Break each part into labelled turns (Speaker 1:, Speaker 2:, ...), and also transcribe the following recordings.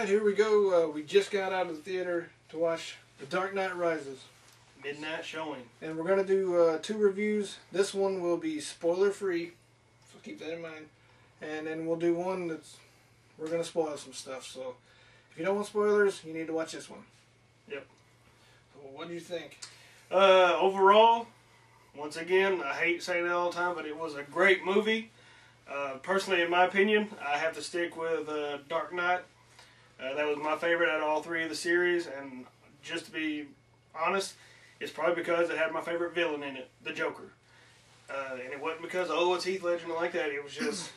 Speaker 1: Alright, here we go. We just got out of the theater to watch The Dark Knight Rises.
Speaker 2: Midnight showing.
Speaker 1: And we're going to do 2 reviews. This one will be spoiler free, so keep that in mind. And then we'll do one that's, we're going to spoil some stuff. So if you don't want spoilers, you need to watch this one.
Speaker 2: Yep.
Speaker 1: So what do you think?
Speaker 2: Overall, once again, I hate saying that all the time, but it was a great movie. Personally, in my opinion, I have to stick with Dark Knight. That was my favorite out of all 3 of the series, and just to be honest, it's probably because it had my favorite villain in it, the Joker. And it wasn't because, oh, it's Heath Ledger and like that. It was just,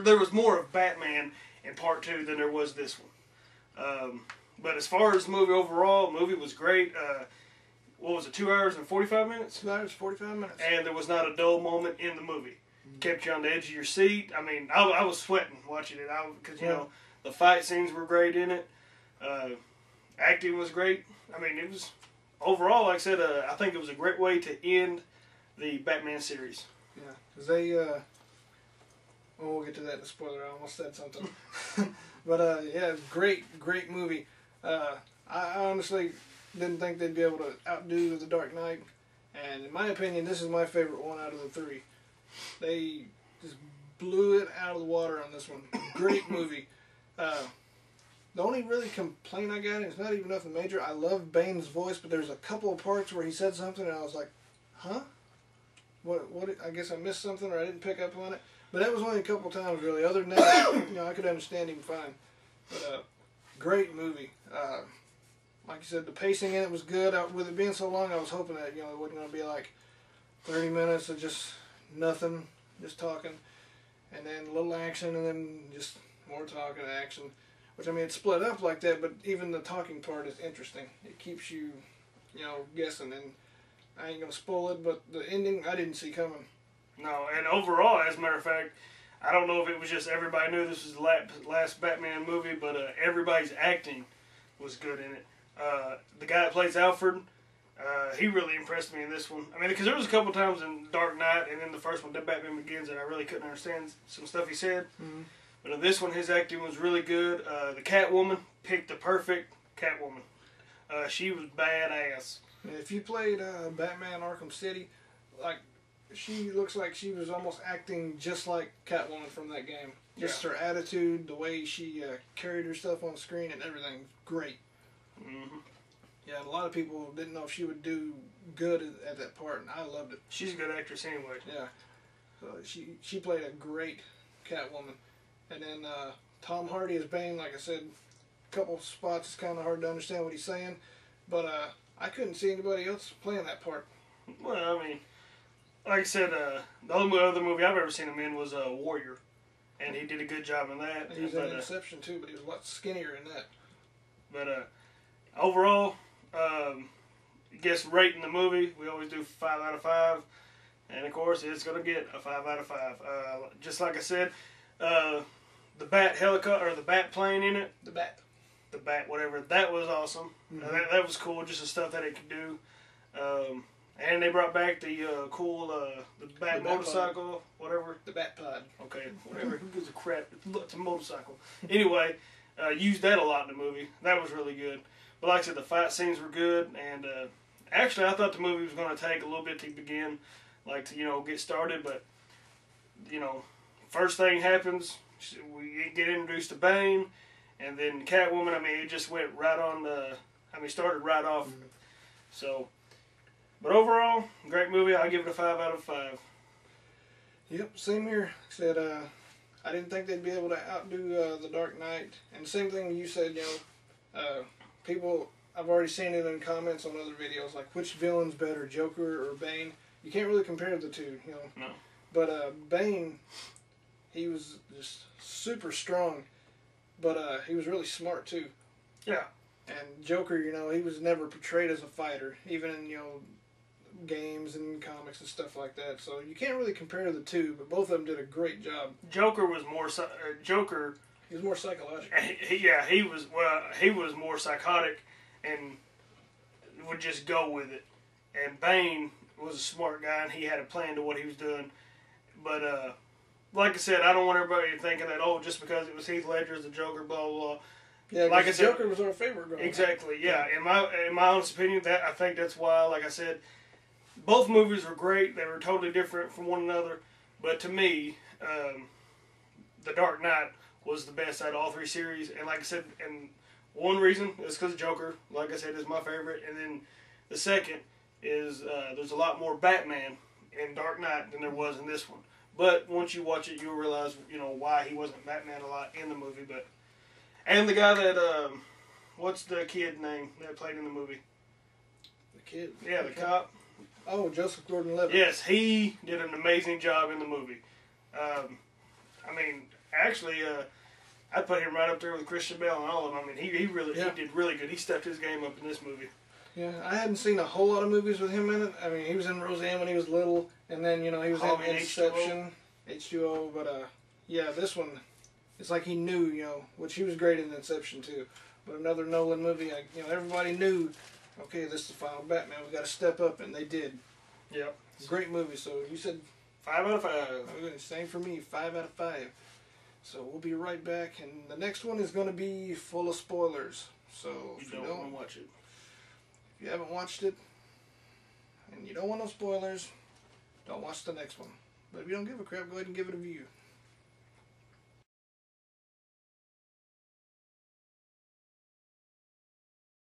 Speaker 2: there was more of Batman in part 2 than there was this one. But as far as the movie overall, the movie was great. What was it, 2 hours and 45 minutes?
Speaker 1: 2 hours, 45 minutes.
Speaker 2: And there was not a dull moment in the movie. Kept you on the edge of your seat. I mean, I was sweating watching it because, you know, the fight scenes were great in it. Acting was great. I mean, it was, overall, like I said, I think it was a great way to end the Batman series.
Speaker 1: Yeah, because they, well, we'll get to that in the spoiler. I almost said something. But, yeah, great movie. I honestly didn't think they'd be able to outdo The Dark Knight. And in my opinion, this is my favorite one out of the 3. They just blew it out of the water on this one. Great movie. The only really complaint I got, and it's not even nothing major, I love Bane's voice, but there's a couple of parts where he said something and I was like, huh? What? I guess I missed something or I didn't pick up on it. But that was only a couple times really. Other than that, you know, I could understand him fine. But great movie. Like you said, the pacing in it was good. With it being so long, I was hoping that, you know, it wasn't going to be like 30 minutes of just nothing, just talking, and then a little action, and then just more talking and action. Which, I mean, it's split up like that, but even the talking part is interesting. It keeps you, you know, guessing, and I ain't going to spoil it, but the ending I didn't see coming.
Speaker 2: No, and overall, as a matter of fact, I don't know if it was just everybody knew this was the last Batman movie, but everybody's acting was good in it. The guy that plays Alfred, he really impressed me in this one. I mean, because there was a couple times in Dark Knight and in the first one, Batman Begins, that I really couldn't understand some stuff he said. Mm-hmm. But in this one, his acting was really good. The Catwoman picked the perfect Catwoman. She was badass.
Speaker 1: If you played Batman Arkham City, like, she looks like she was almost acting just like Catwoman from that game. Just her attitude, the way she carried herself on screen and everything, great. Mm-hmm. Yeah, a lot of people didn't know if she would do good at that part, and I loved it.
Speaker 2: She's a good actress anyway.
Speaker 1: Yeah, so she played a great Catwoman. And then Tom Hardy as Bane, like I said, a couple spots it's kind of hard to understand what he's saying, but I couldn't see anybody else playing that part.
Speaker 2: Well, I mean, like I said, the only other movie I've ever seen him in was Warrior, and he did a good job in that.
Speaker 1: And he was in Inception too, but he was a lot skinnier in that.
Speaker 2: But overall, I guess rating the movie, we always do 5 out of 5, and of course it's going to get a 5 out of 5. Just like I said, the bat helicopter, or the bat plane in it, the bat, whatever, that was awesome. Mm-hmm. That was cool, just the stuff that it could do. And they brought back the cool, the bat motorcycle, whatever.
Speaker 1: The bat pod.
Speaker 2: Okay, whatever. Who gives a crap? It's a motorcycle. Anyway, used that a lot in the movie. That was really good. But like I said, the fight scenes were good, and actually I thought the movie was going to take a little bit to begin, like to, you know, get started, but, you know, first thing happens, we get introduced to Bane, and then Catwoman, I mean, it just went right on the, I mean, started right off. Mm-hmm. So, but overall, great movie. I'll give it a 5 out of 5.
Speaker 1: Yep, same here. Said, I didn't think they'd be able to outdo The Dark Knight. And same thing you said, you know, people, I've already seen it in comments on other videos, like which villain's better, Joker or Bane. You can't really compare the two, you know.
Speaker 2: No.
Speaker 1: But Bane, he was just super strong, but he was really smart too.
Speaker 2: Yeah.
Speaker 1: And Joker, you know, he was never portrayed as a fighter, even in, you know, games and comics and stuff like that. So you can't really compare the two, but both of them did a great job.
Speaker 2: Joker was more Joker.
Speaker 1: He was more psychological.
Speaker 2: He was more psychotic and would just go with it. And Bane was a smart guy, and he had a plan to what he was doing. But like I said, I don't want everybody thinking that, oh, just because it was Heath Ledger as the Joker, blah, blah, blah.
Speaker 1: Yeah,
Speaker 2: like I said,
Speaker 1: Joker was our favorite growing up.
Speaker 2: Exactly. Yeah. In my honest opinion, that I think that's why, like I said, both movies were great. They were totally different from one another. But to me, The Dark Knight was the best out of all three series. And like I said, and one reason is because Joker, like I said, is my favorite. And then the second is there's a lot more Batman in Dark Knight than there was in this one. But once you watch it, you'll realize, why he wasn't Batman a lot in the movie. But and the guy that, what's the kid name that played in the movie?
Speaker 1: The kid?
Speaker 2: Yeah, the cop.
Speaker 1: Oh, Joseph Gordon-Levitt.
Speaker 2: Yes, he did an amazing job in the movie. Actually, I'd put him right up there with Christian Bale and all of them. I mean, he did really good. He stepped his game up in this movie.
Speaker 1: Yeah, I hadn't seen a whole lot of movies with him in it. I mean, he was in Roseanne when he was little, and then, he was in Inception, H2O, but, yeah, this one, it's like he knew, which he was great in Inception, too. But another Nolan movie, everybody knew, okay, this is the final Batman, we got to step up, and they did.
Speaker 2: Yep.
Speaker 1: Great movie, so you said...
Speaker 2: 5 out of 5.
Speaker 1: Same for me, 5 out of 5. So we'll be right back, and the next one is going to be full of spoilers. So if you don't
Speaker 2: want to watch it.
Speaker 1: If you haven't watched it, and you don't want no spoilers, don't watch the next one. But if you don't give a crap, go ahead and give it a view.